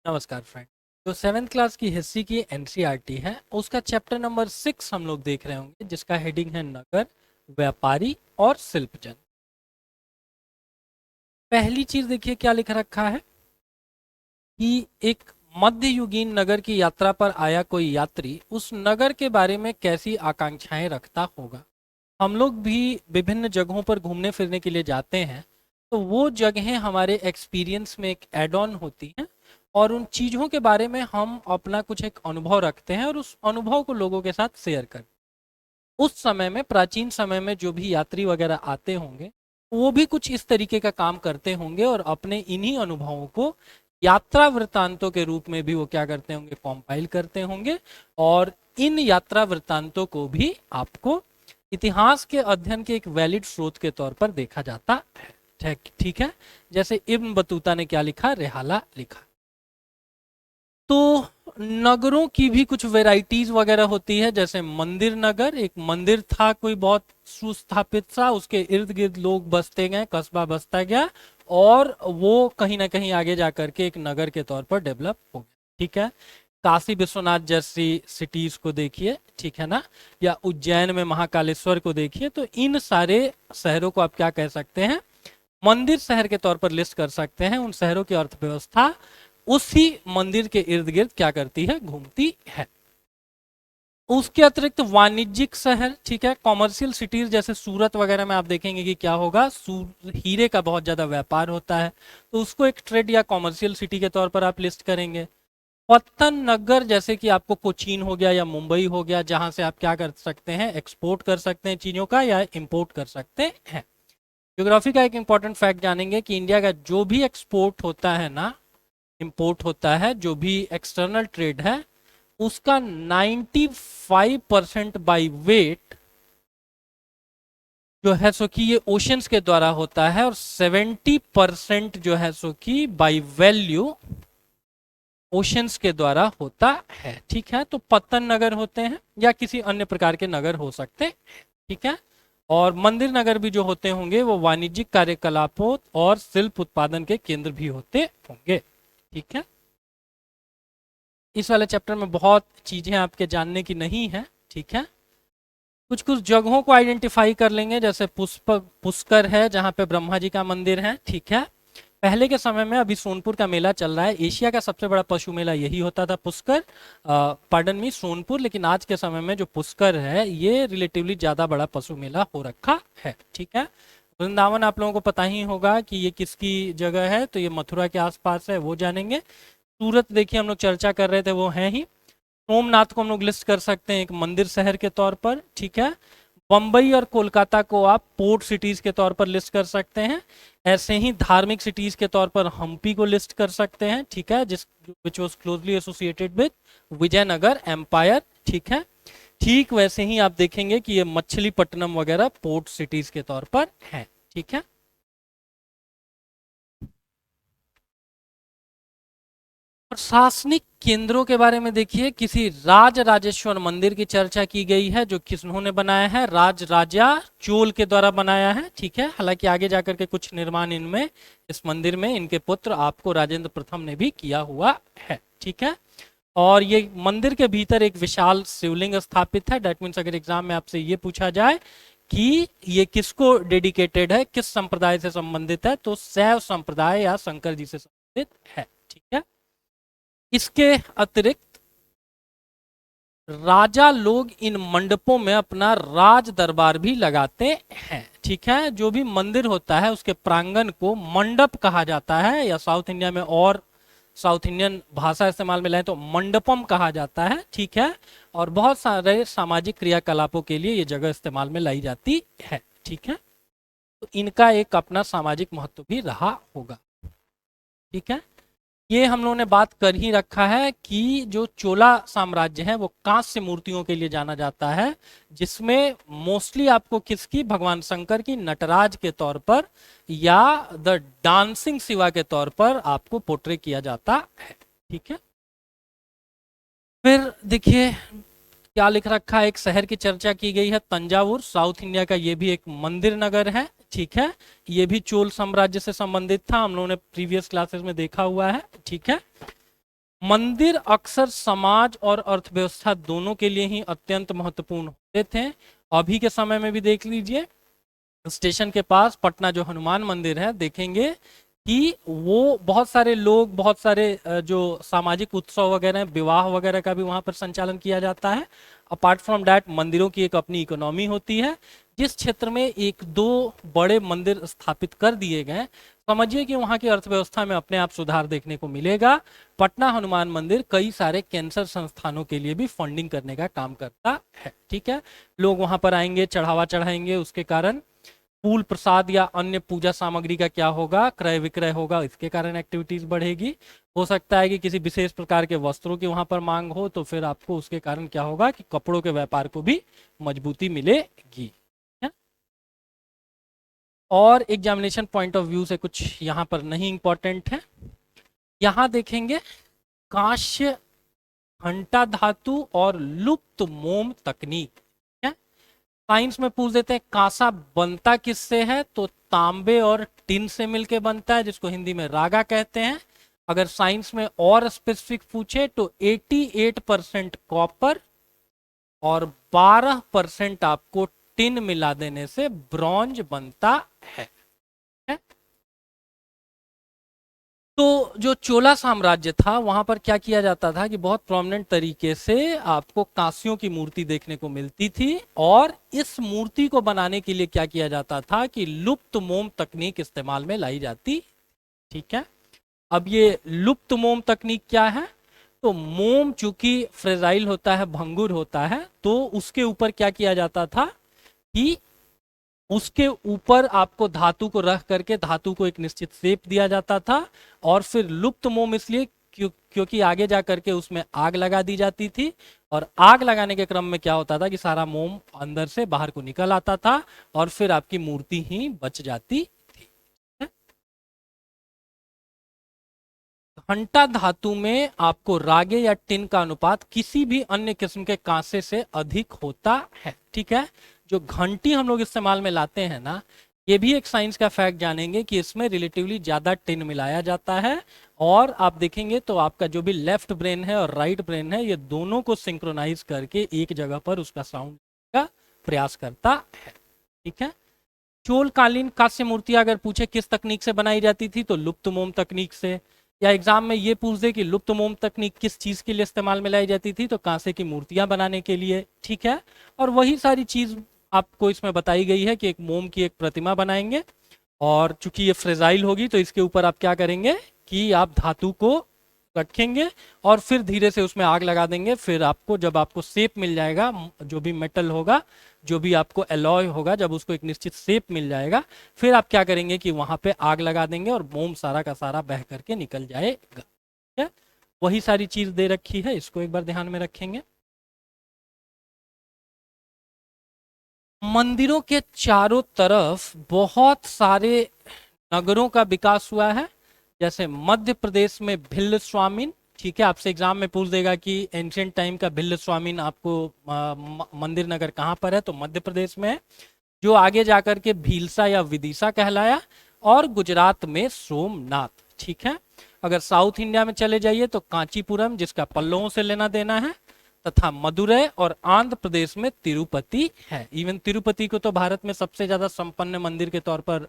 नमस्कार फ्रेंड। जो seventh class की हिस्ट्री की एनसीईआरटी है उसका चैप्टर नंबर 6 हम लोग देख रहे होंगे, जिसका हेडिंग है नगर, व्यापारी और शिल्पजन। पहली चीज देखिए क्या लिख रखा है कि एक मध्ययुगीन नगर की यात्रा पर आया कोई यात्री उस नगर के बारे में कैसी आकांक्षाएं रखता होगा। हम लोग भी विभिन्न जगहों पर घूमने फिरने के लिए जाते हैं, तो वो जगहें हमारे एक्सपीरियंस में एक एड ऑन होती हैं और उन चीज़ों के बारे में हम अपना कुछ एक अनुभव रखते हैं और उस अनुभव को लोगों के साथ शेयर करते हैं। उस समय में, प्राचीन समय में जो भी यात्री वगैरह आते होंगे वो भी कुछ इस तरीके का काम करते होंगे और अपने इन्हीं अनुभवों को यात्रा वृत्तांतों के रूप में भी वो क्या करते होंगे, कंपाइल करते होंगे। और इन यात्रा वृत्तांतों को भी आपको इतिहास के अध्ययन के एक वैलिड स्रोत के तौर पर देखा जाता है। ठीक है। जैसे इब्न बतूता ने क्या लिखा, रेहाला लिखा। तो नगरों की भी कुछ वेराइटीज वगैरह होती है, जैसे मंदिर नगर। एक मंदिर था कोई बहुत सुस्थापित सा, उसके इर्द गिर्द लोग बसते गए, कस्बा बसता गया और वो कहीं ना कहीं आगे जाकर के एक नगर के तौर पर डेवलप हो गया। ठीक है। काशी विश्वनाथ जैसी सिटीज को देखिए, ठीक है ना, या उज्जैन में महाकालेश्वर को देखिए। तो इन सारे शहरों को आप क्या कह सकते हैं, मंदिर शहर के तौर पर लिस्ट कर सकते हैं। उन शहरों की अर्थव्यवस्था उसी मंदिर के इर्द गिर्द क्या करती है, घूमती है। उसके अतिरिक्त वाणिज्यिक शहर, ठीक है, कॉमर्शियल सिटीज जैसे सूरत वगैरह में आप देखेंगे कि क्या होगा, हीरे का बहुत ज्यादा व्यापार होता है, तो उसको एक ट्रेड या कॉमर्शियल सिटी के तौर पर आप लिस्ट करेंगे। पत्तन नगर जैसे कि आपको कोचीन हो गया या मुंबई हो गया, जहां से आप क्या कर सकते हैं, एक्सपोर्ट कर सकते हैं चीजों का या इंपोर्ट कर सकते हैं। ज्योग्राफी का एक इंपॉर्टेंट फैक्ट जानेंगे कि इंडिया का जो भी एक्सपोर्ट होता है ना, इंपोर्ट होता है, जो भी एक्सटर्नल ट्रेड है, उसका 95% बाई वेट जो है सो कि ये ओशंस के द्वारा होता है और 70% जो है सो कि बाई वैल्यू ओशंस के द्वारा होता है। ठीक है। तो पत्तन नगर होते हैं या किसी अन्य प्रकार के नगर हो सकते हैं। ठीक है। और मंदिर नगर भी जो होते होंगे वो वाणिज्यिक कार्यकलापों और शिल्प उत्पादन के केंद्र भी होते होंगे। ठीक है। इस वाले चैप्टर में बहुत चीजें आपके जानने की नहीं है। ठीक है। कुछ कुछ जगहों को आइडेंटिफाई कर लेंगे, जैसे पुष्कर है जहां पे ब्रह्मा जी का मंदिर है। ठीक है। पहले के समय में, अभी सोनपुर का मेला चल रहा है, एशिया का सबसे बड़ा पशु मेला यही होता था, पुष्कर, पार्डन मी, सोनपुर। लेकिन आज के समय में जो पुष्कर है ये रिलेटिवली ज्यादा बड़ा पशु मेला हो रखा है। ठीक है। वृंदावन आप लोगों को पता ही होगा कि ये किसकी जगह है, तो ये मथुरा के आसपास है, वो जानेंगे। सूरत देखिए हम लोग चर्चा कर रहे थे, वो है ही। सोमनाथ को हम लोग लिस्ट कर सकते हैं एक मंदिर शहर के तौर पर। ठीक है। बम्बई और कोलकाता को आप पोर्ट सिटीज के तौर पर लिस्ट कर सकते हैं। ऐसे ही धार्मिक सिटीज के तौर पर हम्पी को लिस्ट कर सकते हैं। ठीक है। जिस which was closely associated with Vijayanagara empire. ठीक है। ठीक वैसे ही आप देखेंगे कि ये मछलीपट्टनम वगैरह पोर्ट सिटीज के तौर पर है। ठीक है। प्रशासनिक केंद्रों के बारे में देखिए, किसी राज राजेश्वर मंदिर की चर्चा की गई है जो किन्होंने बनाया है, राज राजा चोल के द्वारा बनाया है। ठीक है। हालांकि आगे जाकर के कुछ निर्माण इनमें, इस मंदिर में इनके पुत्र आपको राजेंद्र प्रथम ने भी किया हुआ है। ठीक है। और ये मंदिर के भीतर एक विशाल शिवलिंग स्थापित है। डेट मीन्स अगर एग्जाम में आपसे ये पूछा जाए कि ये किसको डेडिकेटेड है, किस संप्रदाय से संबंधित है, तो शैव संप्रदाय या शंकर जी से संबंधित है। ठीक है। इसके अतिरिक्त राजा लोग इन मंडपों में अपना राज दरबार भी लगाते हैं। ठीक है। जो भी मंदिर होता है उसके प्रांगण को मंडप कहा जाता है, या साउथ इंडिया में और साउथ इंडियन भाषा इस्तेमाल में लाए तो मंडपम कहा जाता है। ठीक है। और बहुत सारे सामाजिक क्रियाकलापों के लिए ये जगह इस्तेमाल में लाई जाती है। ठीक है। तो इनका एक अपना सामाजिक महत्व भी रहा होगा। ठीक है। ये हम लोगों ने बात कर ही रखा है कि जो चोला साम्राज्य है वो कांस्य मूर्तियों के लिए जाना जाता है, जिसमें मोस्टली आपको किसकी, भगवान शंकर की नटराज के तौर पर या द डांसिंग शिवा के तौर पर आपको पोर्ट्रे किया जाता है। ठीक है। फिर देखिए क्या लिख रखा है, एक शहर की चर्चा की गई है, तंजावुर, साउथ इंडिया का ये भी एक मंदिर नगर है। ठीक है। ये भी चोल साम्राज्य से संबंधित था, हम लोगों ने प्रीवियस क्लासेस में देखा हुआ है। ठीक है। मंदिर अक्सर समाज और अर्थव्यवस्था दोनों के लिए ही अत्यंत महत्वपूर्ण होते थे। अभी के समय में भी देख लीजिए, स्टेशन के पास पटना जो हनुमान मंदिर है, देखेंगे कि वो बहुत सारे लोग, बहुत सारे जो सामाजिक उत्सव वगैरह हैं, विवाह वगैरह का भी वहां पर संचालन किया जाता है। अपार्ट फ्रॉम दैट मंदिरों की एक अपनी इकोनॉमी होती है। जिस क्षेत्र में एक दो बड़े मंदिर स्थापित कर दिए गए, समझिए कि वहां की अर्थव्यवस्था में अपने आप सुधार देखने को मिलेगा। पटना हनुमान मंदिर कई सारे कैंसर संस्थानों के लिए भी फंडिंग करने का काम करता है। ठीक है, लोग वहां पर आएंगे, चढ़ावा चढ़ाएंगे, उसके कारण फूल प्रसाद या अन्य पूजा सामग्री का क्या होगा, क्रय विक्रय होगा, इसके कारण एक्टिविटीज बढ़ेगी। हो सकता है कि किसी विशेष प्रकार के वस्त्रों की वहां पर मांग हो, तो फिर आपको उसके कारण क्या होगा कि कपड़ों के व्यापार को भी मजबूती मिलेगी। है? और एग्जामिनेशन पॉइंट ऑफ व्यू से कुछ यहाँ पर नहीं इंपॉर्टेंट है। यहाँ देखेंगे कांस्य, घंटा धातु और लुप्त मोम तकनीक। साइंस में पूछ देते हैं कांसा बनता किससे है, तो तांबे और टिन से मिलके बनता है, जिसको हिंदी में रागा कहते हैं। अगर साइंस में और स्पेसिफिक पूछे तो 88% कॉपर और 12% आपको टिन मिला देने से ब्रॉन्ज बनता है। तो जो चोला साम्राज्य था, वहां पर क्या किया जाता था कि बहुत प्रोमिनेंट तरीके से आपको कांस्यों की मूर्ति देखने को मिलती थी, और इस मूर्ति को बनाने के लिए क्या किया जाता था कि लुप्त मोम तकनीक इस्तेमाल में लाई जाती। ठीक है, अब ये लुप्त मोम तकनीक क्या है, तो मोम चूंकि फ्रेजाइल होता है, भंगुर होता है, तो उसके ऊपर क्या किया जाता था कि उसके ऊपर आपको धातु को रख करके धातु को एक निश्चित शेप दिया जाता था, और फिर लुप्त मोम इसलिए क्योंकि आगे जा करके उसमें आग लगा दी जाती थी, और आग लगाने के क्रम में क्या होता था कि सारा मोम अंदर से बाहर को निकल आता था, और फिर आपकी मूर्ति ही बच जाती थी। घंटा धातु में आपको रागे या टिन का अनुपात किसी भी अन्य किस्म के कांसे से अधिक होता है। ठीक है, जो घंटी हम लोग इस्तेमाल में लाते हैं ना, ये भी एक साइंस का फैक्ट जानेंगे कि इसमें रिलेटिवली ज्यादा टिन मिलाया जाता है, और आप देखेंगे तो आपका जो भी लेफ्ट ब्रेन है और राइट ब्रेन है, ये दोनों को सिंक्रोनाइज करके एक जगह पर उसका साउंड का प्रयास करता है। ठीक है, चोलकालीन कांस्य मूर्तियां अगर पूछे किस तकनीक से बनाई जाती थी, तो लुप्त मोम तकनीक से। या एग्जाम में ये पूछ दे कि लुप्त मोम तकनीक किस चीज के लिए इस्तेमाल में लाई जाती थी, तो कांसे की मूर्तियां बनाने के लिए। ठीक है, और वही सारी चीज आपको इसमें बताई गई है कि एक मोम की एक प्रतिमा बनाएंगे, और चूंकि ये फ्रेजाइल होगी तो इसके ऊपर आप क्या करेंगे कि आप धातु को रखेंगे और फिर धीरे से उसमें आग लगा देंगे। फिर आपको जब आपको शेप मिल जाएगा, जो भी मेटल होगा, जो भी आपको एलॉय होगा, जब उसको एक निश्चित शेप मिल जाएगा, फिर आप क्या करेंगे कि वहां पे आग लगा देंगे और मोम सारा का सारा बह करके निकल जाएगा। ठीक है, वही सारी चीज दे रखी है, इसको एक बार ध्यान में रखेंगे। मंदिरों के चारों तरफ बहुत सारे नगरों का विकास हुआ है, जैसे मध्य प्रदेश में भिल्ल स्वामिन। ठीक है, आपसे एग्जाम में पूछ देगा कि एंशियंट टाइम का भिल्ल स्वामिन आपको मंदिर नगर कहाँ पर है, तो मध्य प्रदेश में है, जो आगे जाकर के भीलसा या विदिशा कहलाया, और गुजरात में सोमनाथ। ठीक है, अगर साउथ इंडिया में चले जाइए तो कांचीपुरम, जिसका पल्लवों से लेना देना है, तथा मदुरै, और आंध्र प्रदेश में तिरुपति है। इवन तिरुपति को तो भारत में सबसे ज्यादा संपन्न मंदिर के तौर पर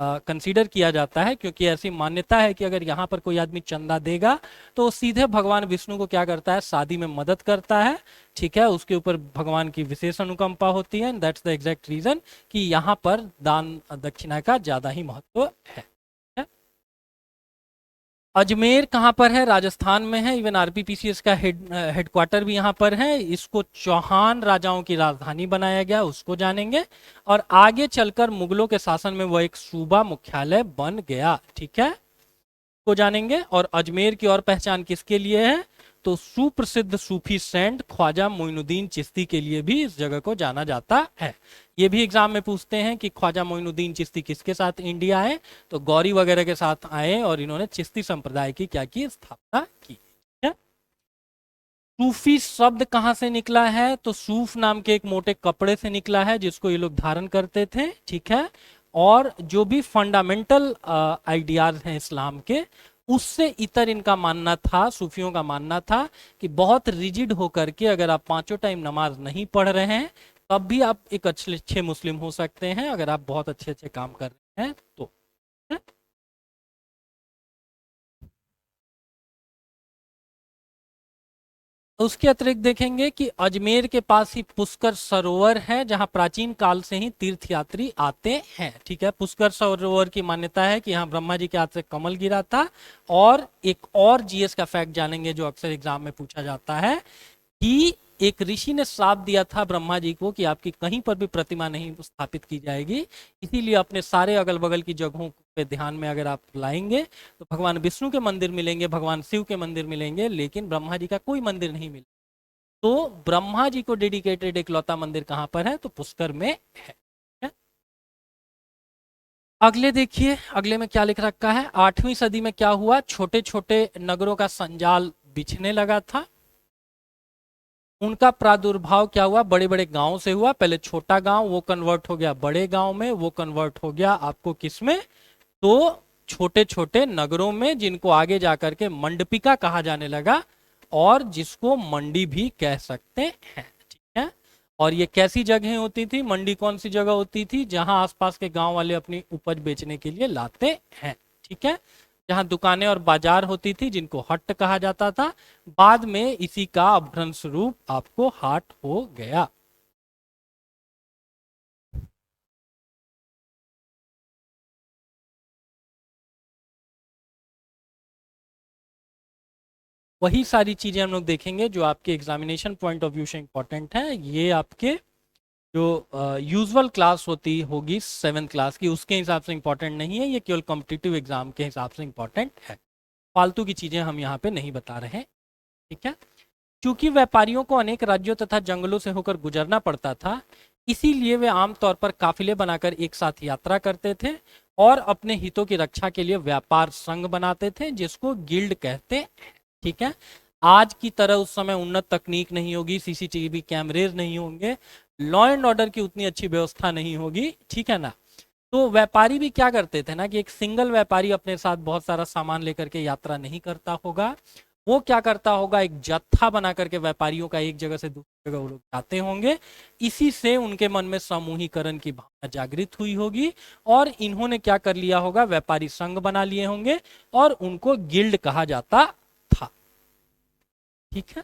कंसीडर किया जाता है, क्योंकि ऐसी मान्यता है कि अगर यहाँ पर कोई आदमी चंदा देगा तो सीधे भगवान विष्णु को क्या करता है, शादी में मदद करता है। ठीक है, उसके ऊपर भगवान की विशेष अनुकंपा होती है, दैट्स द एग्जैक्ट रीजन कि यहाँ पर दान दक्षिणा का ज्यादा ही महत्व है। अजमेर कहाँ पर है, राजस्थान में है। इवन आरपीपीसीएस का हेडक्वार्टर भी यहाँ पर है। इसको चौहान राजाओं की राजधानी बनाया गया, उसको जानेंगे, और आगे चलकर मुगलों के शासन में वह एक सूबा मुख्यालय बन गया। ठीक है, को जानेंगे। और अजमेर की और पहचान किसके लिए है, तो सुप्रसिद्ध सूफी सेंट ख्वाजा मोइनुद्दीन चिश्ती के लिए भी इस जगह को जाना जाता है। ये भी एग्जाम में पूछते हैं कि ख्वाजा मोइनुद्दीन चिश्ती किसके साथ इंडिया आए, तो गौरी वगैरह के साथ आए, और इन्होंने चिश्ती संप्रदाय की क्या की, स्थापना की। सूफी शब्द कहां से निकला है, तो सूफ नाम के एक मोटे कपड़े से निकला है, जिसको ये लोग धारण करते थे। ठीक है, और जो भी फंडामेंटल आइडियाज हैं इस्लाम के, उससे इतर इनका मानना था, सूफियों का मानना था कि बहुत रिजिड होकर के अगर आप पांचों टाइम नमाज नहीं पढ़ रहे हैं तब भी आप एक अच्छे अच्छे मुस्लिम हो सकते हैं, अगर आप बहुत अच्छे अच्छे काम कर रहे हैं तो। उसके अतिरिक्त देखेंगे कि अजमेर के पास ही पुष्कर सरोवर है जहां प्राचीन काल से ही तीर्थयात्री आते हैं। ठीक है, पुष्कर सरोवर की मान्यता है कि यहाँ ब्रह्मा जी के हाथ से कमल गिरा था। और एक और जीएस का फैक्ट जानेंगे जो अक्सर एग्जाम में पूछा जाता है कि एक ऋषि ने श्राप दिया था ब्रह्मा जी को कि आपकी कहीं पर भी प्रतिमा नहीं स्थापित की जाएगी, इसीलिए अपने सारे अगल बगल की जगहों पे ध्यान में अगर आप लाएंगे तो भगवान विष्णु के मंदिर मिलेंगे, भगवान शिव के मंदिर मिलेंगे, लेकिन ब्रह्मा जी का कोई मंदिर नहीं मिलेगा। तो ब्रह्मा जी को डेडिकेटेड इकलौता मंदिर कहां पर है, तो पुष्कर में है। अगले देखिए, अगले में क्या लिख रखा है, 8वीं सदी में क्या हुआ, छोटे छोटे नगरों का संजाल बिछने लगा था। उनका प्रादुर्भाव क्या हुआ, बड़े बड़े गांव से हुआ। पहले छोटा गांव, वो कन्वर्ट हो गया बड़े गांव में, वो कन्वर्ट हो गया आपको किस में, तो छोटे छोटे नगरों में, जिनको आगे जाकर के मंडपिका कहा जाने लगा और जिसको मंडी भी कह सकते हैं। ठीक है, और ये कैसी जगह होती थी, मंडी कौन सी जगह होती थी, जहां आसपास के गांव वाले अपनी उपज बेचने के लिए लाते हैं। ठीक है, जहां दुकानें और बाजार होती थी जिनको हट कहा जाता था। बाद में इसी का अभ्रंश रूप आपको हाट हो गया। वही सारी चीजें हम लोग देखेंगे जो आपके एग्जामिनेशन पॉइंट ऑफ व्यू से इंपॉर्टेंट है। ये आपके जो यूजुअल क्लास होती होगी 7th क्लास की, उसके हिसाब से इंपॉर्टेंट नहीं है, ये केवल कॉम्पिटिटिव एग्जाम के हिसाब से इंपॉर्टेंट है। फालतू की चीजें हम यहाँ पे नहीं बता रहे हैं। ठीक है, क्योंकि व्यापारियों को अनेक राज्यों तथा जंगलों से होकर गुजरना पड़ता था, इसीलिए वे आमतौर पर काफिले बनाकर एक साथ यात्रा करते थे और अपने हितों की रक्षा के लिए व्यापार संघ बनाते थे जिसको गिल्ड कहते हैं। ठीक है, आज की तरह उस समय उन्नत तकनीक नहीं होगी, सीसीटीवी कैमरेज नहीं होंगे, लॉ एंड ऑर्डर की उतनी अच्छी व्यवस्था नहीं होगी। ठीक है ना, तो व्यापारी भी क्या करते थे ना कि एक सिंगल व्यापारी अपने साथ बहुत सारा सामान लेकर के यात्रा नहीं करता होगा, वो क्या करता होगा, एक जत्था बना करके व्यापारियों का एक जगह से दूसरी जगह वो लोग जाते होंगे। इसी से उनके मन में समूहीकरण की भावना जागृत हुई होगी और इन्होंने क्या कर लिया होगा, व्यापारी संघ बना लिए होंगे और उनको गिल्ड कहा जाता था। ठीक है,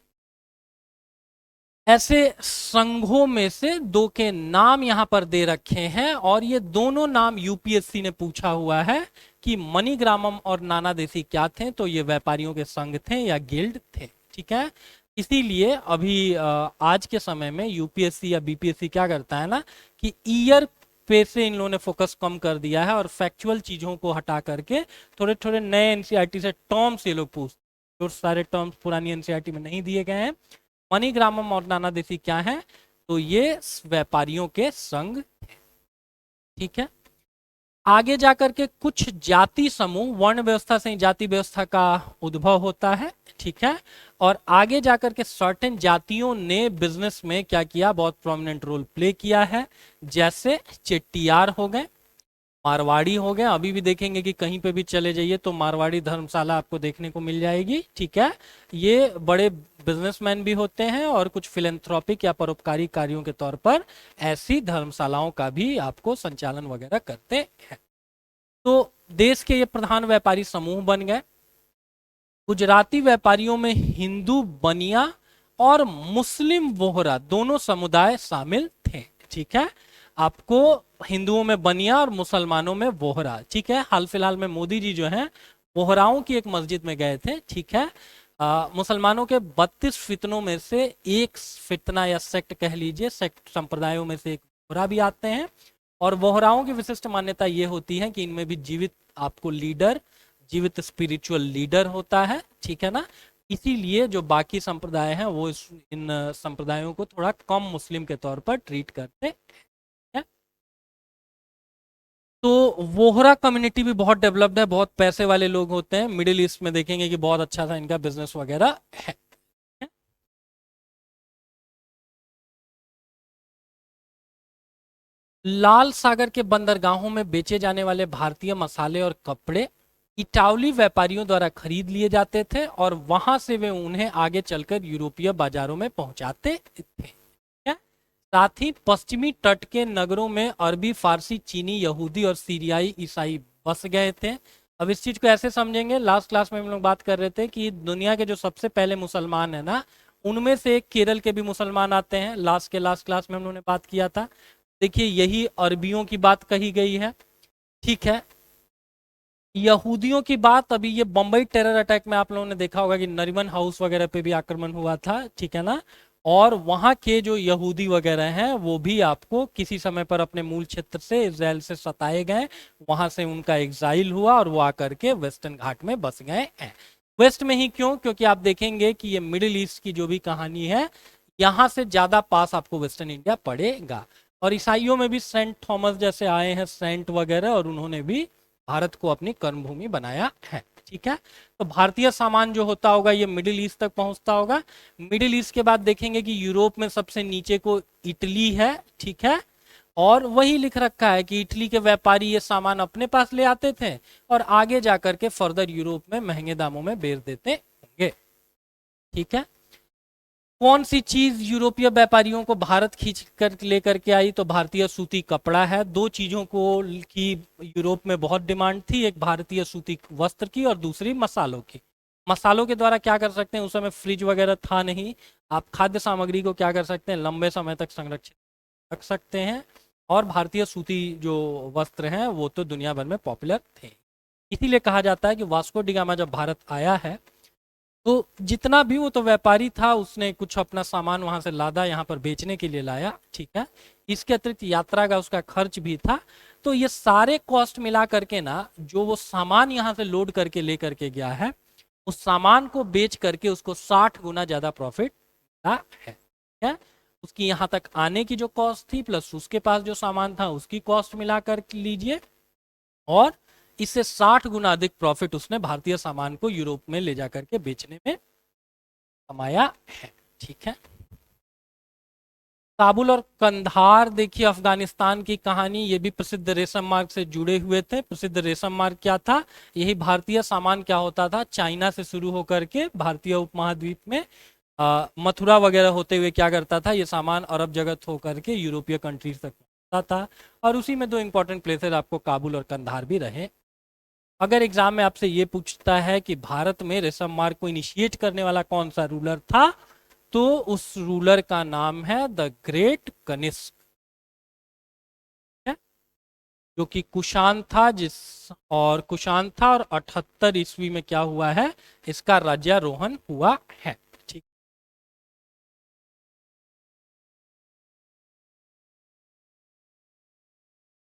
ऐसे संघों में से दो के नाम यहां पर दे रखे हैं और ये दोनों नाम यूपीएससी ने पूछा हुआ है कि मणिग्रामम और नाना देसी क्या थे, तो ये व्यापारियों के संघ थे या गिल्ड थे। ठीक है, इसीलिए अभी आज के समय में यूपीएससी या बीपीएससी क्या करता है ना कि ईयर पे से इन लोगों ने फोकस कम कर दिया है और फैक्चुअल चीजों को हटा करके थोड़े थोड़े नए एनसीईआरटी से टर्म्स ये लोग पूछते हैं, जो सारे टर्म्स पुरानी एनसीईआरटी में नहीं दिए गए हैं। मणिग्रामम और नाना देसी क्या है, तो ये व्यापारियों के संघ। ठीक है, आगे जाकर के कुछ जाति समूह, वर्ण व्यवस्था से ही जाति व्यवस्था का उद्भव होता है। ठीक है, और आगे जाकर के सर्टेन जातियों ने बिजनेस में क्या किया, बहुत प्रोमिनेंट रोल प्ले किया है, जैसे चेट्टियार हो गए, मारवाड़ी हो गए। अभी भी देखेंगे कि कहीं पे भी चले जाइए तो मारवाड़ी धर्मशाला आपको देखने को मिल जाएगी। ठीक है, ये बड़े बिजनेसमैन भी होते हैं और कुछ फिलेंथ्रोपिक या परोपकारी कार्यों के तौर पर ऐसी धर्मशालाओं का भी आपको संचालन वगैरह करते हैं। तो देश के ये प्रधान व्यापारी समूह बन गए। गुजराती व्यापारियों में हिंदू बनिया और मुस्लिम बोहरा दोनों समुदाय शामिल थे। ठीक है, आपको हिंदुओं में बनिया और मुसलमानों में बोहरा। ठीक है, हाल फिलहाल में मोदी जी जो हैं बोहराओं की एक मस्जिद में गए थे। ठीक है, मुसलमानों के 32 फितनों में से एक फितना या सेक्ट कह लीजिए, सेक्ट संप्रदायों में से एक बोहरा भी आते हैं। और बोहराओं की विशिष्ट मान्यता ये होती है कि इनमें भी जीवित आपको लीडर, जीवित स्पिरिचुअल लीडर होता है। ठीक है ना, इसीलिए जो बाकी संप्रदाय हैं वो इन संप्रदायों को थोड़ा कम मुस्लिम के तौर पर ट्रीट करते हैं। तो वोहरा कम्युनिटी भी बहुत डेवलप्ड है, बहुत पैसे वाले लोग होते हैं। मिडिल ईस्ट में देखेंगे कि बहुत अच्छा सा इनका बिजनेस वगैरह है। लाल सागर के बंदरगाहों में बेचे जाने वाले भारतीय मसाले और कपड़े इटावली व्यापारियों द्वारा खरीद लिए जाते थे और वहां से वे उन्हें आगे चलकर यूरोपीय बाजारों में पहुंचाते थे। क्या? साथ ही पश्चिमी तट के नगरों में अरबी, फारसी, चीनी, यहूदी और सीरियाई ईसाई बस गए थे। अब इस चीज को ऐसे समझेंगे, लास्ट क्लास में हम लोग बात कर रहे थे कि दुनिया के जो सबसे पहले मुसलमान है ना, उनमें से एक केरल के भी मुसलमान आते हैं। लास्ट क्लास में हम लोगों ने बात किया था। देखिए यही अरबियों की बात कही गई है। ठीक है, यहूदियों की बात, अभी ये बम्बई टेरर अटैक में आप लोगों ने देखा होगा कि नरीमन हाउस वगैरह पे भी आक्रमण हुआ था, ठीक है ना। और वहां के जो यहूदी वगैरह हैं वो भी आपको किसी समय पर अपने मूल क्षेत्र से, इजराइल से सताए गए, वहां से उनका एग्जाइल हुआ और वो आकर के वेस्टर्न घाट में बस गए हैं। वेस्ट में ही क्यों? क्योंकि आप देखेंगे कि ये मिडिल ईस्ट की जो भी कहानी है, यहाँ से ज्यादा पास आपको वेस्टर्न इंडिया पड़ेगा। और ईसाइयों में भी सेंट थॉमस जैसे आए हैं, सेंट वगैरह, और उन्होंने भी भारत को अपनी कर्मभूमि बनाया है। ठीक है, तो भारतीय सामान जो होता होगा ये मिडिल ईस्ट तक पहुंचता होगा। मिडिल ईस्ट के बाद देखेंगे कि यूरोप में सबसे नीचे को इटली है। ठीक है, और वही लिख रखा है कि इटली के व्यापारी ये सामान अपने पास ले आते थे और आगे जाकर के फर्दर यूरोप में महंगे दामों में बेच देते होंगे। ठीक है, कौन सी चीज यूरोपीय व्यापारियों को भारत खींच कर लेकर के आई? तो भारतीय सूती कपड़ा है। दो चीजों को की यूरोप में बहुत डिमांड थी, एक भारतीय सूती वस्त्र की और दूसरी मसालों की। मसालों के द्वारा क्या कर सकते हैं, उस समय फ्रिज वगैरह था नहीं, आप खाद्य सामग्री को क्या कर सकते हैं, लंबे समय तक संरक्षित रख सकते हैं। और भारतीय सूती जो वस्त्र हैं वो तो दुनिया भर में पॉपुलर थे। इसीलिए कहा जाता है कि वास्को डी गामा जब भारत आया है तो जितना भी वो तो व्यापारी था, उसने कुछ अपना सामान वहां से लादा, यहाँ पर बेचने के लिए लाया। ठीक है, इसके अतिरिक्त यात्रा का उसका खर्च भी था। तो ये सारे कॉस्ट मिला करके ना, जो वो सामान यहाँ से लोड करके लेकर के गया है, उस सामान को बेच करके उसको 60 गुना ज्यादा प्रॉफिट मिला है। ठीक है, उसकी यहाँ तक आने की जो कॉस्ट थी प्लस उसके पास जो सामान था उसकी कॉस्ट मिला कर लीजिए, और इससे 60 गुना अधिक प्रॉफिट उसने भारतीय सामान को यूरोप में ले जाकर के बेचने में कमाया है। ठीक है, काबुल और कंधार, देखिए अफगानिस्तान की कहानी, ये भी प्रसिद्ध रेशम मार्ग से जुड़े हुए थे। प्रसिद्ध रेशम मार्ग क्या था? यही भारतीय सामान क्या होता था, चाइना से शुरू होकर के भारतीय उपमहाद्वीप में मथुरा वगैरह होते हुए क्या करता था, ये सामान अरब जगत होकर के यूरोपीय कंट्रीज तक पहुंचता था। और उसी में दो इंपॉर्टेंट प्लेसेस आपको काबुल और कंधार भी रहे। अगर एग्जाम में आपसे ये पूछता है कि भारत में रेशम मार्ग को इनिशिएट करने वाला कौन सा रूलर था, तो उस रूलर का नाम है द ग्रेट कनिष्क, जो कि कुषाण था। कुषाण था और 78 ईस्वी में क्या हुआ है, इसका राज्यारोहण हुआ है। ठीक,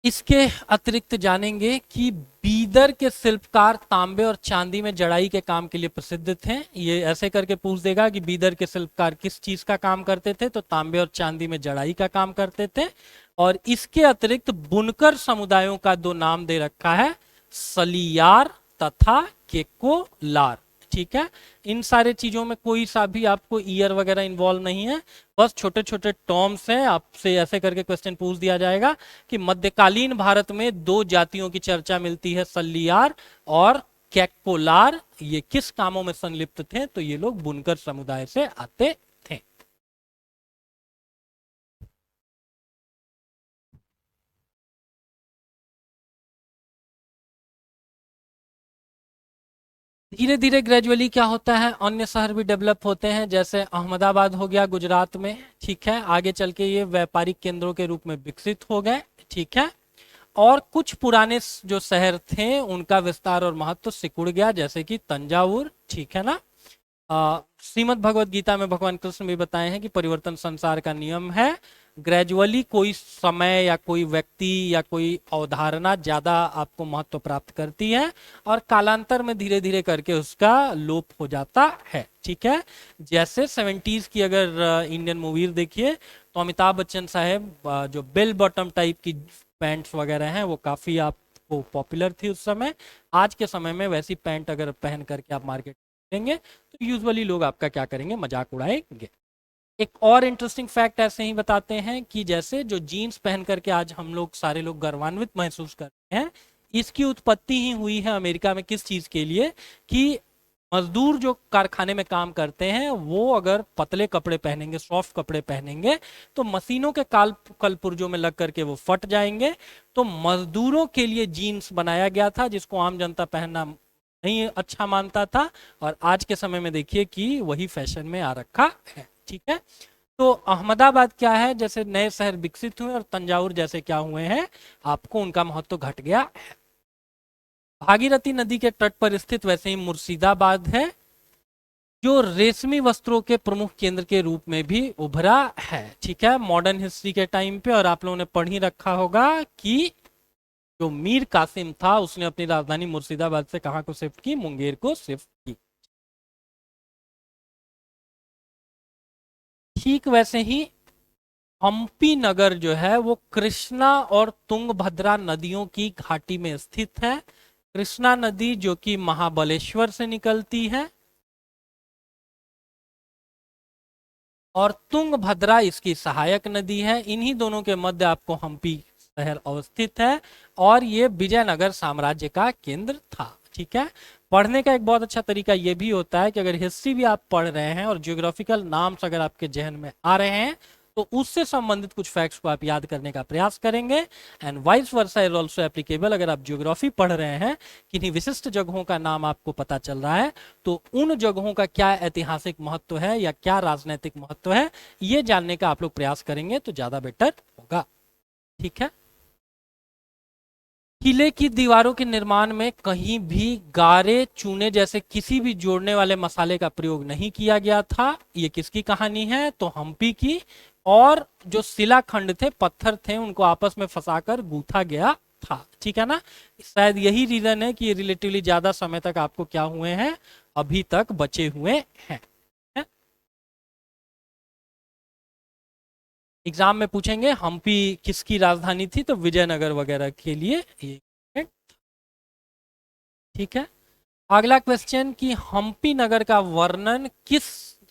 इसके अतिरिक्त जानेंगे कि बीदर के शिल्पकार तांबे और चांदी में जड़ाई के काम के लिए प्रसिद्ध थे। ये ऐसे करके पूछ देगा कि बीदर के शिल्पकार किस चीज का काम करते थे, तो तांबे और चांदी में जड़ाई का काम करते थे। और इसके अतिरिक्त बुनकर समुदायों का दो नाम दे रखा है, सलियार तथा केकोलार। ठीक है, इन सारे चीजों में कोई सा भी आपको ईयर वगैरह इन्वॉल्व नहीं है, बस छोटे छोटे टर्म्स हैं। आपसे ऐसे करके क्वेश्चन पूछ दिया जाएगा कि मध्यकालीन भारत में दो जातियों की चर्चा मिलती है, सल्लियार और कैकोलार, ये किस कामों में संलिप्त थे, तो ये लोग बुनकर समुदाय से आते थे। धीरे धीरे ग्रेजुअली क्या होता है, अन्य शहर भी डेवलप होते हैं, जैसे अहमदाबाद हो गया गुजरात में। ठीक है, आगे चल के ये व्यापारिक केंद्रों के रूप में विकसित हो गए। ठीक है, और कुछ पुराने जो शहर थे उनका विस्तार और महत्व सिकुड़ गया, जैसे कि तंजावुर। ठीक है ना, श्रीमद् भगवत गीता में भगवान कृष्ण भी बताए हैं कि परिवर्तन संसार का नियम है। ग्रेजुअली कोई समय या कोई व्यक्ति या कोई अवधारणा ज्यादा आपको महत्व प्राप्त करती है और कालांतर में धीरे धीरे करके उसका लोप हो जाता है। ठीक है, जैसे 70s की अगर इंडियन मूवीज देखिए तो अमिताभ बच्चन साहब जो बेल बॉटम टाइप की पैंट्स वगैरह हैं वो काफी आपको पॉपुलर थी उस समय। आज के समय में वैसी पैंट अगर पहन करके आप मार्केट देंगे तो यूजुअली लोग आपका क्या करेंगे, मजाक उड़ाएंगे। एक और इंटरेस्टिंग फैक्ट ऐसे ही बताते हैं कि जैसे जो जीन्स पहन करके आज हम लोग सारे लोग गर्वान्वित महसूस करते हैं, इसकी उत्पत्ति ही हुई है अमेरिका में किस चीज के लिए, कि मजदूर जो कारखाने में काम करते हैं वो अगर पतले कपड़े पहनेंगे, सॉफ्ट कपड़े पहनेंगे, तो मशीनों के कलपुर्जों में लग करके वो फट जाएंगे। तो मजदूरों के लिए जीन्स बनाया गया था, जिसको आम जनता पहनना नहीं अच्छा मानता था, और आज के समय में देखिए कि वही फैशन में आ रखा है। ठीक है, तो अहमदाबाद क्या है, जैसे नए शहर विकसित हुए, और तंजावुर जैसे क्या हुए हैं, आपको उनका महत्व घट गया। भागीरथी नदी के तट पर स्थित वैसे ही मुर्शिदाबाद है, जो रेशमी वस्त्रों के प्रमुख केंद्र के रूप में भी उभरा है। ठीक है, मॉडर्न हिस्ट्री के टाइम पे, और आप लोगों ने पढ़ ही रखा होगा कि जो मीर कासिम था उसने अपनी राजधानी मुर्शिदाबाद से कहां को शिफ्ट की, मुंगेर को शिफ्ट की। ठीक वैसे ही हम्पी नगर जो है वो कृष्णा और तुंगभद्रा नदियों की घाटी में स्थित है। कृष्णा नदी जो कि महाबलेश्वर से निकलती है, और तुंगभद्रा इसकी सहायक नदी है। इन्हीं दोनों के मध्य आपको हम्पी शहर अवस्थित है, और ये विजयनगर साम्राज्य का केंद्र था। ठीक है, पढ़ने का एक बहुत अच्छा तरीका यह भी होता है कि अगर हिस्ट्री भी आप पढ़ रहे हैं और जियोग्राफिकल नाम्स अगर आपके जहन में आ रहे हैं, तो उससे संबंधित कुछ फैक्ट्स को आप याद करने का प्रयास करेंगे। And vice versa is also applicable. अगर आप ज्योग्राफी पढ़ रहे हैं, किन्हीं विशिष्ट जगहों का नाम आपको पता चल रहा है, तो उन जगहों का क्या ऐतिहासिक महत्व है या क्या राजनीतिक महत्व है, ये जानने का आप लोग प्रयास करेंगे तो ज्यादा बेटर होगा। ठीक है, किले की दीवारों के निर्माण में कहीं भी गारे, चूने जैसे किसी भी जोड़ने वाले मसाले का प्रयोग नहीं किया गया था। ये किसकी कहानी है, तो हम्पी की। और जो शिलाखंड थे, पत्थर थे, उनको आपस में फंसाकर गूंथा गया था। ठीक है ना, शायद यही रीजन है कि ये रिलेटिवली ज्यादा समय तक आपको क्या हुए हैं, अभी तक बचे हुए हैं। एग्जाम में पूछेंगे हम्पी किसकी राजधानी थी, तो विजयनगर वगैरह के लिए ये। ठीक है, अगला क्वेश्चन कि हम्पी नगर का वर्णन किस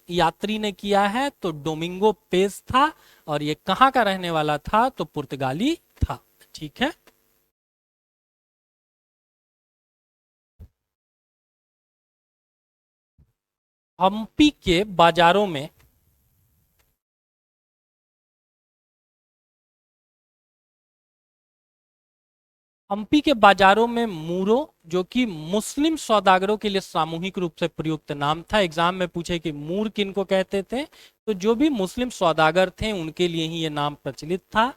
यात्री ने किया है, तो डोमिंगो पेस था, और ये कहां का रहने वाला था, तो पुर्तगाली था। ठीक है, हम्पी के बाजारों में हम्पी के बाजारों में मूरो, जो कि मुस्लिम सौदागरों के लिए सामूहिक रूप से प्रयुक्त नाम था। एग्जाम में पूछे कि मूर किन को कहते थे, तो जो भी मुस्लिम सौदागर थे उनके लिए ही ये नाम प्रचलित था।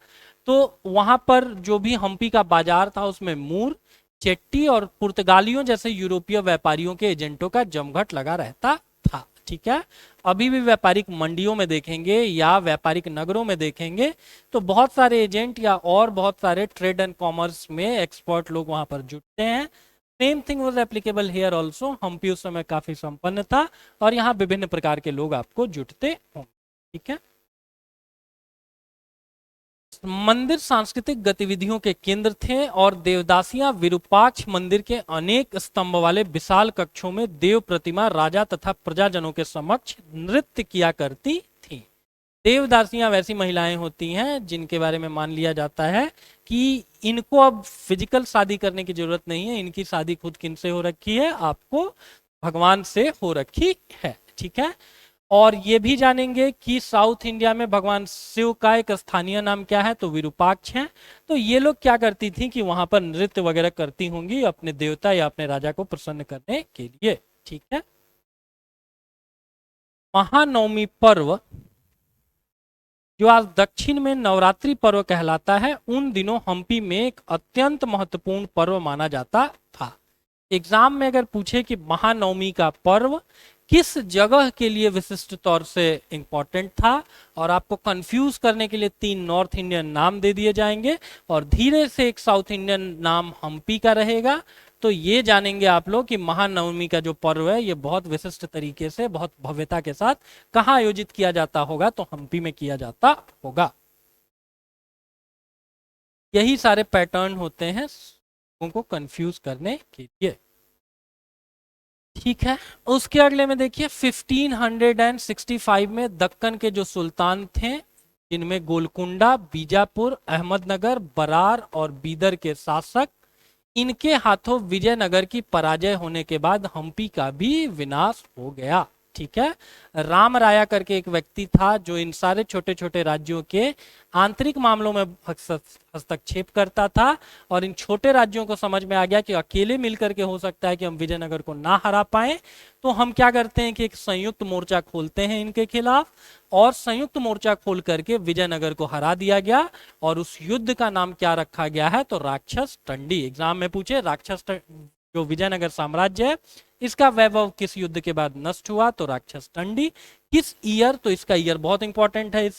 तो वहां पर जो भी हम्पी का बाजार था उसमें मूर, चेट्टी और पुर्तगालियों जैसे यूरोपीय व्यापारियों के एजेंटों का जमघट लगा रहता था। ठीक है, अभी भी व्यापारिक मंडियों में देखेंगे या व्यापारिक नगरों में देखेंगे, तो बहुत सारे एजेंट या और बहुत सारे ट्रेड एंड कॉमर्स में एक्सपर्ट लोग वहां पर जुटते हैं। Same thing was applicable here also. Hampi उस समय काफी संपन्न था, और यहाँ विभिन्न प्रकार के लोग आपको जुटते होंगे। ठीक है, मंदिर सांस्कृतिक गतिविधियों के केंद्र थे, और देवदासियां विरूपाक्ष मंदिर के अनेक स्तंभ वाले विशाल कक्षों में देव प्रतिमा, राजा तथा प्रजाजनों के समक्ष नृत्य किया करती थी। देवदासियां वैसी महिलाएं होती हैं जिनके बारे में मान लिया जाता है कि इनको अब फिजिकल शादी करने की जरूरत नहीं है, इनकी शादी खुद किन से हो रखी है, आपको भगवान से हो रखी है। ठीक है, और ये भी जानेंगे कि साउथ इंडिया में भगवान शिव का एक स्थानीय नाम क्या है, तो विरूपाक्ष है। तो ये लोग क्या करती थी कि वहां पर नृत्य वगैरह करती होंगी अपने देवता या अपने राजा को प्रसन्न करने के लिए। ठीक है, महानवमी पर्व जो आज दक्षिण में नवरात्रि पर्व कहलाता है, उन दिनों हम्पी में एक अत्यंत महत्वपूर्ण पर्व माना जाता था। एग्जाम में अगर पूछे कि महानवमी का पर्व किस जगह के लिए विशिष्ट तौर से इंपॉर्टेंट था, और आपको कंफ्यूज करने के लिए 3 नॉर्थ इंडियन नाम दे दिए जाएंगे, और धीरे से एक साउथ इंडियन नाम हम्पी का रहेगा, तो ये जानेंगे आप लोग कि महानवमी का जो पर्व है ये बहुत विशिष्ट तरीके से, बहुत भव्यता के साथ कहाँ आयोजित किया जाता होगा, तो हम्पी में किया जाता होगा। यही सारे पैटर्न होते हैं लोगों को कंफ्यूज करने के लिए। ठीक है, उसके अगले में देखिए 1565 में दक्कन के जो सुल्तान थे, जिनमें गोलकुंडा, बीजापुर, अहमदनगर, बरार और बीदर के शासक, इनके हाथों विजयनगर की पराजय होने के बाद हम्पी का भी विनाश हो गया। ठीक है। राम राया करके एक व्यक्ति था जो इन सारे छोटे छोटे राज्यों के आंतरिक मामलों में हस्तक्षेप करता था, और इन छोटे राज्यों को समझ में आ गया कि अकेले मिलकर के हो सकता है कि हम विजयनगर को ना हरा पाए, तो हम क्या करते हैं कि एक संयुक्त मोर्चा खोलते हैं इनके खिलाफ, और संयुक्त मोर्चा खोल करके विजयनगर को हरा दिया गया। और उस युद्ध का नाम क्या रखा गया है, तो राक्षस टंडी। एग्जाम में पूछे जो विजयनगर साम्राज्य है इसका वैभव किस युद्ध के बाद नष्ट हुआ, तो राक्षस टंडी। किस ईयर, तो इसका ईयर बहुत इंपॉर्टेंट है इस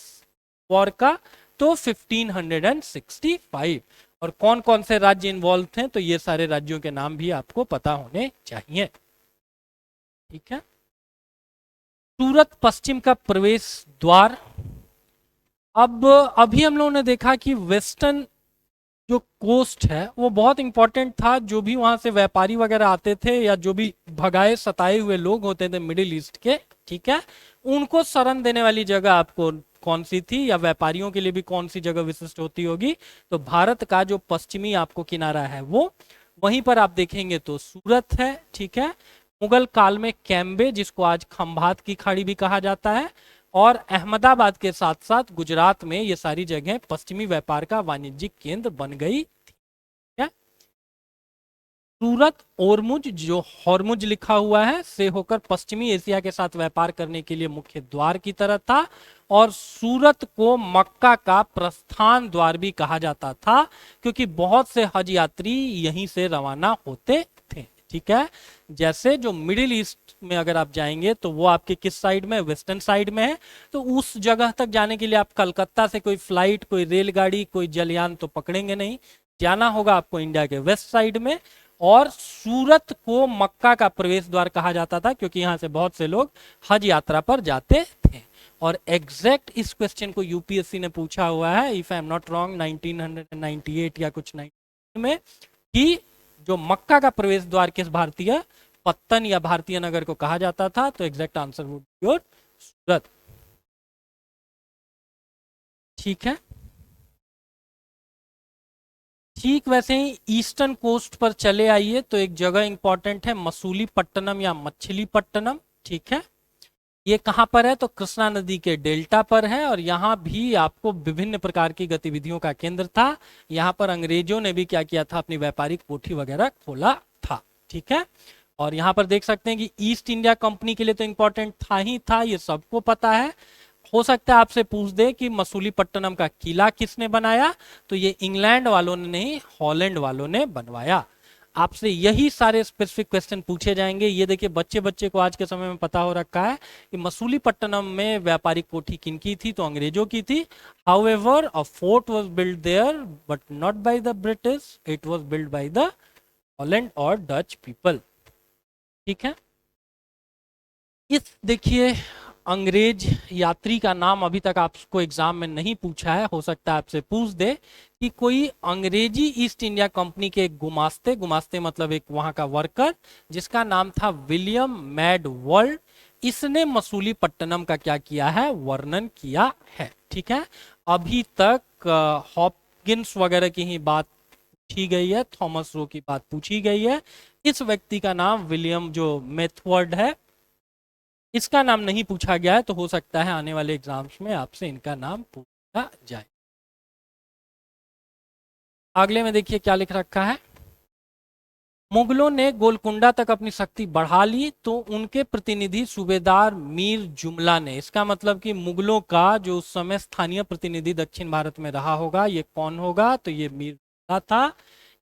वॉर का, तो 1565। और कौन कौन से राज्य इन्वॉल्व थे, तो ये सारे राज्यों के नाम भी आपको पता होने चाहिए। ठीक है। सूरत पश्चिम का प्रवेश द्वार। अब अभी हम लोगों ने देखा कि वेस्टर्न जो कोस्ट है वो बहुत इंपॉर्टेंट था। जो भी वहां से व्यापारी वगैरह आते थे या जो भी भगाए सताए हुए लोग होते थे मिडिल ईस्ट के, ठीक है, उनको शरण देने वाली जगह आपको कौन सी थी, या व्यापारियों के लिए भी कौन सी जगह विशिष्ट होती होगी, तो भारत का जो पश्चिमी आपको किनारा है वो वहीं पर आप देखेंगे तो सूरत है। ठीक है। मुगल काल में कैम्बे, जिसको आज खंभात की खाड़ी भी कहा जाता है, और अहमदाबाद के साथ साथ गुजरात में ये सारी जगह पश्चिमी व्यापार का वाणिज्यिक केंद्र बन गई थी। सूरत ओरमुज, जो हॉर्मुज लिखा हुआ है, से होकर पश्चिमी एशिया के साथ व्यापार करने के लिए मुख्य द्वार की तरह था। और सूरत को मक्का का प्रस्थान द्वार भी कहा जाता था, क्योंकि बहुत से हज यात्री यहीं से रवाना होते थे। ठीक है। जैसे जो मिडिल ईस्ट में अगर आप जाएंगे तो वो आपके किस साइड में, वेस्टर्न साइड में है, तो उस जगह तक जाने के लिए आप कलकत्ता से कोई फ्लाइट, कोई रेलगाड़ी, कोई जलयान तो पकड़ेंगे नहीं, जाना होगा आपको इंडिया के वेस्ट साइड में। और सूरत को मक्का का प्रवेश द्वार कहा जाता था, क्योंकि यहां से बहुत से लोग हज यात्रा पर जाते थे। और एग्जैक्ट इस क्वेश्चन को यूपीएससी ने पूछा हुआ है, if I am not wrong 1998 या कुछ 19 में, कि जो मक्का का प्रवेश द्वार किस भारतीय पत्तन या भारतीय नगर को कहा जाता था, तो exact answer would be your Surat. ठीक है। ठीक वैसे ही ईस्टर्न कोस्ट पर चले आइए तो एक जगह इंपॉर्टेंट है मसूलीपट्टनम या मछलीपट्टनम। ठीक है। ये कहां पर है, तो कृष्णा नदी के डेल्टा पर है, और यहाँ भी आपको विभिन्न प्रकार की गतिविधियों का केंद्र था। यहाँ पर अंग्रेजों ने भी क्या किया था, अपनी व्यापारिक कोठी वगैरह खोला था। ठीक है। और यहाँ पर देख सकते हैं कि ईस्ट इंडिया कंपनी के लिए तो इंपॉर्टेंट था ही था, ये सबको पता है। हो सकता है आपसे पूछ दे कि मसूलीपट्टनम का किला किसने बनाया, तो ये इंग्लैंड वालों ने नहीं, हॉलैंड वालों ने बनवाया। आपसे यही सारे स्पेसिफिक क्वेश्चन पूछे जाएंगे। ये देखिए बच्चे बच्चे को आज के समय में पता हो रखा है कि मसूलीपट्टनम में व्यापारिक कोठी किनकी थी, तो अंग्रेजों की थी। However a fort was built there but not by the British, it was built by the Holland और डच पीपल। ठीक है। इस देखिए अंग्रेज यात्री का नाम अभी तक आपको एग्जाम में नहीं पूछा है, हो सकता है आपसे पूछ दे कि कोई अंग्रेजी ईस्ट इंडिया कंपनी के एक गुमास्ते, गुमास्ते मतलब एक वहां का वर्कर, जिसका नाम था विलियम मैड वर्ल्ड, इसने मसूलीपट्टनम का क्या किया है, वर्णन किया है। ठीक है। अभी तक हॉपकिंस वगैरह की ही बात पूछी गई है, थॉमस रो की बात पूछी गई है। इस व्यक्ति का नाम विलियम जो मेथवर्ड है, इसका नाम नहीं पूछा गया है, तो हो सकता है आने वाले एग्जाम्स में आपसे इनका नाम पूछा जाए। अगले में देखिए क्या लिख रखा है, मुगलों ने गोलकुंडा तक अपनी शक्ति बढ़ा ली तो उनके प्रतिनिधि सूबेदार मीर जुमला ने, इसका मतलब कि मुगलों का जो उस समय स्थानीय प्रतिनिधि दक्षिण भारत में रहा होगा, ये कौन होगा, तो ये मीर जुमला था।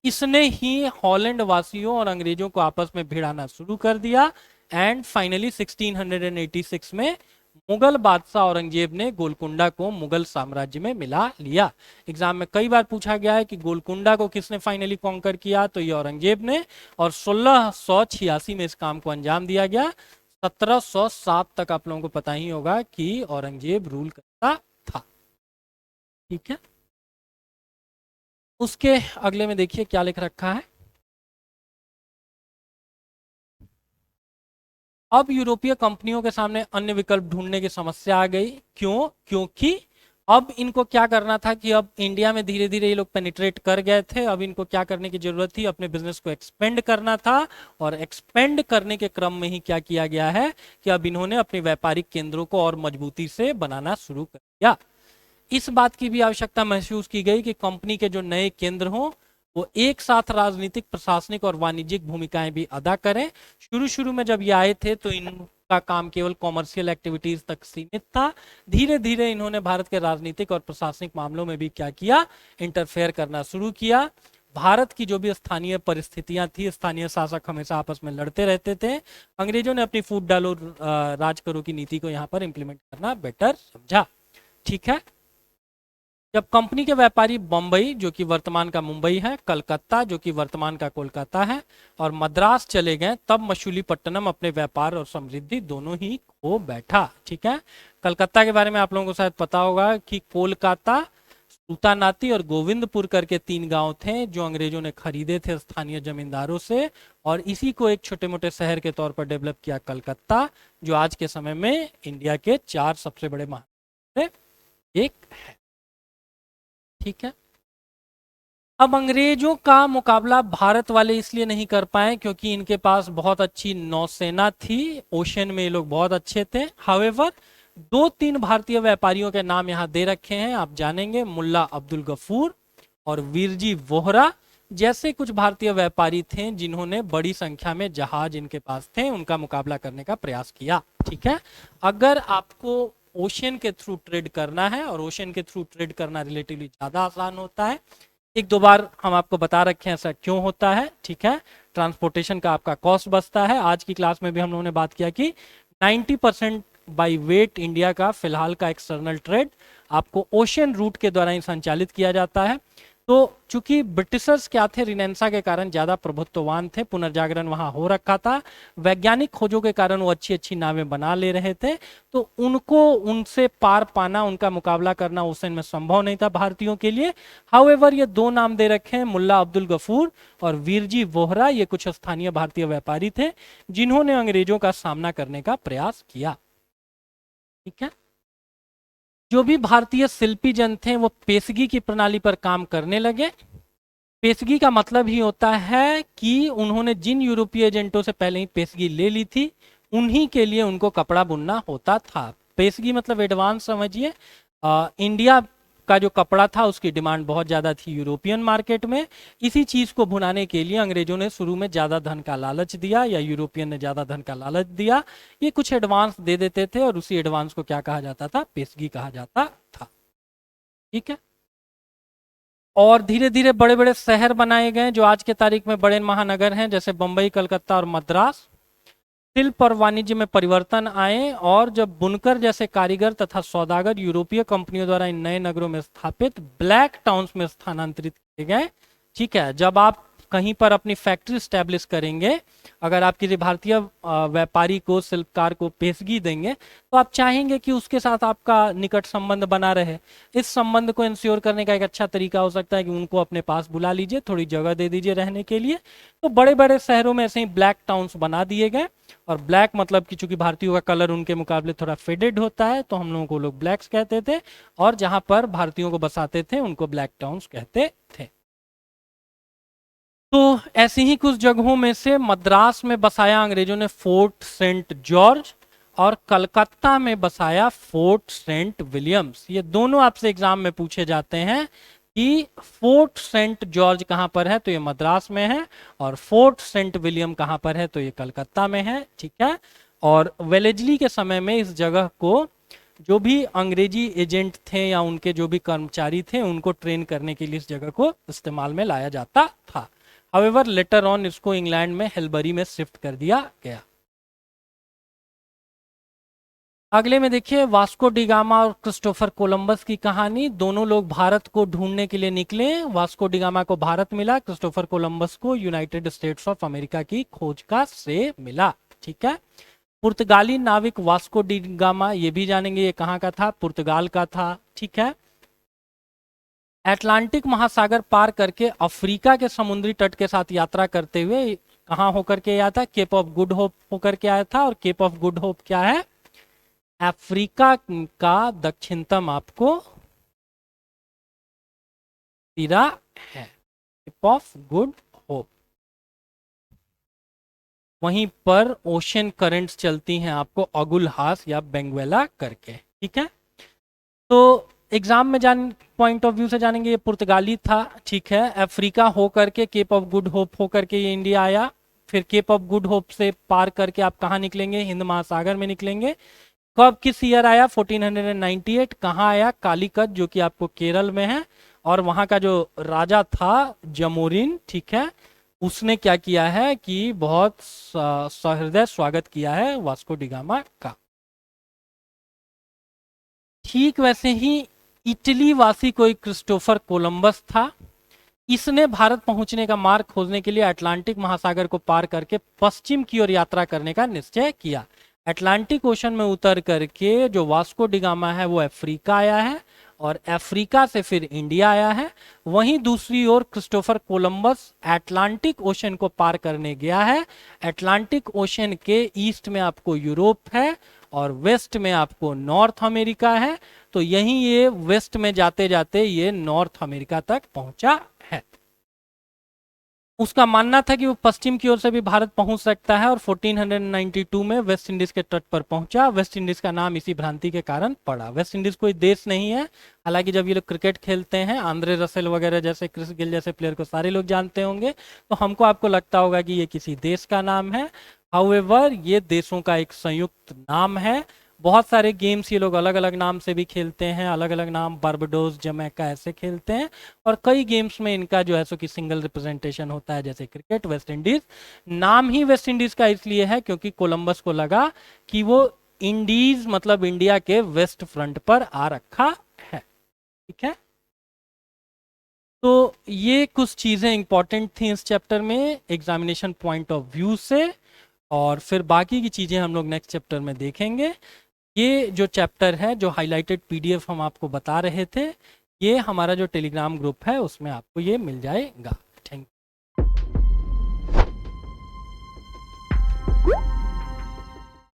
इसने ही हॉलैंड वासियों और अंग्रेजों को आपस में भिड़ाना शुरू कर दिया, एंड फाइनली 1686 में मुगल बादशाह औरंगजेब ने गोलकुंडा को मुगल साम्राज्य में मिला लिया। एग्जाम में कई बार पूछा गया है कि गोलकुंडा को किसने फाइनली कॉन्कर किया, तो ये औरंगजेब ने, और 1686 में इस काम को अंजाम दिया गया। 1707 तक आप लोगों को पता ही होगा कि औरंगजेब रूल करता था। ठीक है। उसके अगले में देखिए क्या लिख रखा है, अब यूरोपीय कंपनियों के सामने अन्य विकल्प ढूंढने की समस्या आ गई। क्यों, क्योंकि अब इनको क्या करना था कि अब इंडिया में धीरे धीरे ये लोग पेनिट्रेट कर गए थे, अब इनको क्या करने की जरूरत थी, अपने बिजनेस को एक्सपेंड करना था। और एक्सपेंड करने के क्रम में ही क्या किया गया है कि अब इन्होंने अपने व्यापारिक केंद्रों को और मजबूती से बनाना शुरू कर दिया। इस बात की भी आवश्यकता महसूस की गई कि कंपनी के जो नए केंद्र हों वो एक साथ राजनीतिक, प्रशासनिक और वाणिज्यिक भूमिकाएं भी अदा करें। शुरू शुरू में जब ये आए थे तो इनका काम केवल कॉमर्शियल एक्टिविटीज तक सीमित था। धीरे धीरे इन्होंने भारत के राजनीतिक और प्रशासनिक मामलों में भी क्या किया, इंटरफेयर करना शुरू किया। भारत की जो भी स्थानीय परिस्थितियां थी, स्थानीय शासक हमेशा आपस में लड़ते रहते थे। अंग्रेजों ने अपनी फूट डालो राज करो की नीति को यहाँ पर इंप्लीमेंट करना बेटर समझा। ठीक है। जब कंपनी के व्यापारी बंबई, जो कि वर्तमान का मुंबई है, कलकत्ता, जो कि वर्तमान का कोलकाता है, और मद्रास चले गए, तब मछलीपट्टनम अपने व्यापार और समृद्धि दोनों ही खो बैठा। ठीक है। कलकत्ता के बारे में आप लोगों को शायद पता होगा कि कोलकाता, सूतानाती और गोविंदपुर करके 3 गांव थे जो अंग्रेजों ने खरीदे थे स्थानीय जमींदारों से, और इसी को एक छोटे मोटे शहर के तौर पर डेवलप किया कलकत्ता, जो आज के समय में इंडिया के 4 सबसे बड़े महानगरों में एक है। ठीक है। अब अंग्रेजों का मुकाबला भारत वाले इसलिए नहीं कर पाए क्योंकि इनके पास बहुत अच्छी नौसेना थी, ओशन में ये लोग बहुत अच्छे थे। हावेवर 2-3 भारतीय व्यापारियों के नाम यहाँ दे रखे हैं, आप जानेंगे। मुल्ला अब्दुल गफूर और वीरजी वोहरा जैसे कुछ भारतीय व्यापारी थे जिन्होंने बड़ी संख्या में जहाज इनके पास थे, उनका मुकाबला करने का प्रयास किया। ठीक है। अगर आपको ओशन के थ्रू ट्रेड करना है, और ओशन के थ्रू ट्रेड करना रिलेटिवली ज्यादा आसान होता है, 1-2 बार हम आपको बता रखे हैं ऐसा क्यों होता है। ठीक है। ट्रांसपोर्टेशन का आपका कॉस्ट बचता है। आज की क्लास में भी हम लोगों ने बात किया कि 90% बाई वेट इंडिया का फिलहाल का एक्सटर्नल ट्रेड आपको ओशन रूट के द्वारा ही संचालित किया जाता है। तो चूंकि ब्रिटिशर्स क्या थे, रिनेंसा के कारण ज्यादा प्रभुत्ववान थे, पुनर्जागरण वहां हो रखा था, वैज्ञानिक खोजों के कारण वो अच्छी अच्छी नावें बना ले रहे थे, तो उनको उनसे पार पाना, उनका मुकाबला करना ओशन में संभव नहीं था भारतीयों के लिए। हाउएवर ये 2 नाम दे रखे हैं, मुल्ला अब्दुल गफूर और वीरजी वोहरा, ये कुछ स्थानीय भारतीय व्यापारी थे जिन्होंने अंग्रेजों का सामना करने का प्रयास किया। ठीक है। जो भी भारतीय शिल्पी जन थे वो पेशगी की प्रणाली पर काम करने लगे। पेशगी का मतलब ही होता है कि उन्होंने जिन यूरोपीय एजेंटों से पहले ही पेशगी ले ली थी उन्हीं के लिए उनको कपड़ा बुनना होता था। पेशगी मतलब एडवांस समझिए। इंडिया का जो कपड़ा था उसकी डिमांड बहुत ज्यादा थी यूरोपियन मार्केट में। इसी चीज को भुनाने के लिए अंग्रेजों ने शुरू में ज्यादा धन का लालच दिया, या यूरोपियन ने ज्यादा धन का लालच दिया। ये कुछ एडवांस दे देते थे और उसी एडवांस को क्या कहा जाता था, पेशगी कहा जाता था। ठीक है। और धीरे धीरे बड़े बड़े शहर बनाए गए जो आज के तारीख में बड़े महानगर हैं, जैसे बंबई, कलकत्ता और मद्रास। शिल्प और वाणिज्य में परिवर्तन आए, और जब बुनकर जैसे कारीगर तथा सौदागर यूरोपीय कंपनियों द्वारा इन नए नगरों में स्थापित ब्लैक टाउन्स में स्थानांतरित किए गए। ठीक है। जब आप कहीं पर अपनी फैक्ट्री स्टैब्लिश करेंगे, अगर आप किसी भारतीय व्यापारी को, शिल्पकार को पेशगी देंगे, तो आप चाहेंगे कि उसके साथ आपका निकट संबंध बना रहे। इस संबंध को इंश्योर करने का एक अच्छा तरीका हो सकता है कि उनको अपने पास बुला लीजिए, थोड़ी जगह दे दीजिए रहने के लिए। तो बड़े बड़े शहरों में ऐसे ही ब्लैक टाउन्स बना दिए गए। और ब्लैक मतलब कि चूंकि भारतीयों का कलर उनके मुकाबले थोड़ा फेडेड होता है, तो हम लोगों को लोग ब्लैक्स कहते थे, और जहां पर भारतीयों को बसाते थे उनको ब्लैक टाउन्स कहते थे। तो ऐसी ही कुछ जगहों में से मद्रास में बसाया अंग्रेजों ने फोर्ट सेंट जॉर्ज, और कलकत्ता में बसाया फोर्ट सेंट विलियम्स। ये दोनों आपसे एग्जाम में पूछे जाते हैं कि फोर्ट सेंट जॉर्ज कहां पर है, तो ये मद्रास में है, और फोर्ट सेंट विलियम कहां पर है, तो ये कलकत्ता में है। ठीक है। और वेलेजली के समय में इस जगह को जो भी अंग्रेजी एजेंट थे या उनके जो भी कर्मचारी थे उनको ट्रेन करने के लिए इस जगह को इस्तेमाल में लाया जाता था। हाउएवर लेटर ऑन इसको इंग्लैंड में हेलबरी में शिफ्ट कर दिया गया। अगले में देखिए वास्को डिगामा और क्रिस्टोफर कोलंबस की कहानी। दोनों लोग भारत को ढूंढने के लिए निकले। वास्को डिगामा को भारत मिला, क्रिस्टोफर कोलंबस को यूनाइटेड स्टेट्स ऑफ अमेरिका की खोज का श्रेय मिला। ठीक है। पुर्तगाली नाविक वास्को डिगामा, ये भी जानेंगे ये कहाँ का था, पुर्तगाल का था। ठीक है। अटलांटिक महासागर पार करके अफ्रीका के समुद्री तट के साथ यात्रा करते हुए कहाँ होकर के आया था, केप ऑफ गुड होप होकर के आया था। और केप ऑफ गुड होप क्या है, अफ्रीका का दक्षिणतम आपको सिरा है, शिप ऑफ गुड होप। वहीं पर ओशन करंट्स चलती हैं आपको अगुलहास या बेंगवेला करके, ठीक है। तो एग्जाम में पॉइंट ऑफ व्यू से जानेंगे, ये पुर्तगाली था, ठीक है। अफ्रीका होकर के केप ऑफ गुड होप होकर के ये इंडिया आया। फिर केप ऑफ गुड होप से पार करके आप कहाँ निकलेंगे, हिंद महासागर में निकलेंगे। कब किस ईयर आया, 1498। कहाँ आया, कालीकट, जो कि आपको केरल में है। और वहां का जो राजा था जमोरिन, ठीक है, उसने क्या किया है कि बहुत सहृदय स्वागत किया है वास्को डिगामा का। ठीक वैसे ही इटली वासी कोई क्रिस्टोफर कोलंबस था। इसने भारत पहुंचने का मार्ग खोजने के लिए अटलांटिक महासागर को पार करके पश्चिम की ओर यात्रा करने का निश्चय किया। अटलांटिक ओशन में उतर करके जो वास्को डिगामा है वो अफ्रीका आया है, और अफ्रीका से फिर इंडिया आया है। वहीं दूसरी ओर क्रिस्टोफर कोलंबस अटलांटिक ओशन को पार करने गया है। अटलांटिक ओशन के ईस्ट में आपको यूरोप है और वेस्ट में आपको नॉर्थ अमेरिका है। तो यहीं ये वेस्ट में जाते जाते ये नॉर्थ अमेरिका तक पहुंचा है। उसका मानना था कि वो पश्चिम की ओर से भी भारत पहुंच सकता है, और 1492 में वेस्ट इंडीज के तट पर पहुंचा। वेस्ट इंडीज का नाम इसी भ्रांति के कारण पड़ा। वेस्ट इंडीज कोई देश नहीं है, हालांकि जब ये लोग क्रिकेट खेलते हैं, आंद्रे रसेल वगैरह जैसे, क्रिस गिल जैसे प्लेयर को सारे लोग जानते होंगे, तो हमको आपको लगता होगा कि ये किसी देश का नाम है। हाउएवर ये देशों का एक संयुक्त नाम है। बहुत सारे गेम्स ये लोग अलग अलग नाम से भी खेलते हैं, अलग अलग नाम, बारबाडोस, जमैका ऐसे खेलते हैं। और कई गेम्स में इनका जो है सो कि सिंगल रिप्रेजेंटेशन होता है, जैसे क्रिकेट। वेस्ट इंडीज नाम ही वेस्ट इंडीज का इसलिए है क्योंकि कोलंबस को लगा कि वो इंडीज मतलब इंडिया के वेस्ट फ्रंट पर आ रखा है, ठीक है। तो ये कुछ चीजें इंपॉर्टेंट थी इस चैप्टर में एग्जामिनेशन पॉइंट ऑफ व्यू से, और फिर बाकी की चीजें हम लोग नेक्स्ट चैप्टर में देखेंगे। ये जो चैप्टर है, जो हाइलाइटेड पीडीएफ हम आपको बता रहे थे, ये हमारा जो टेलीग्राम ग्रुप है उसमें आपको ये मिल जाएगा।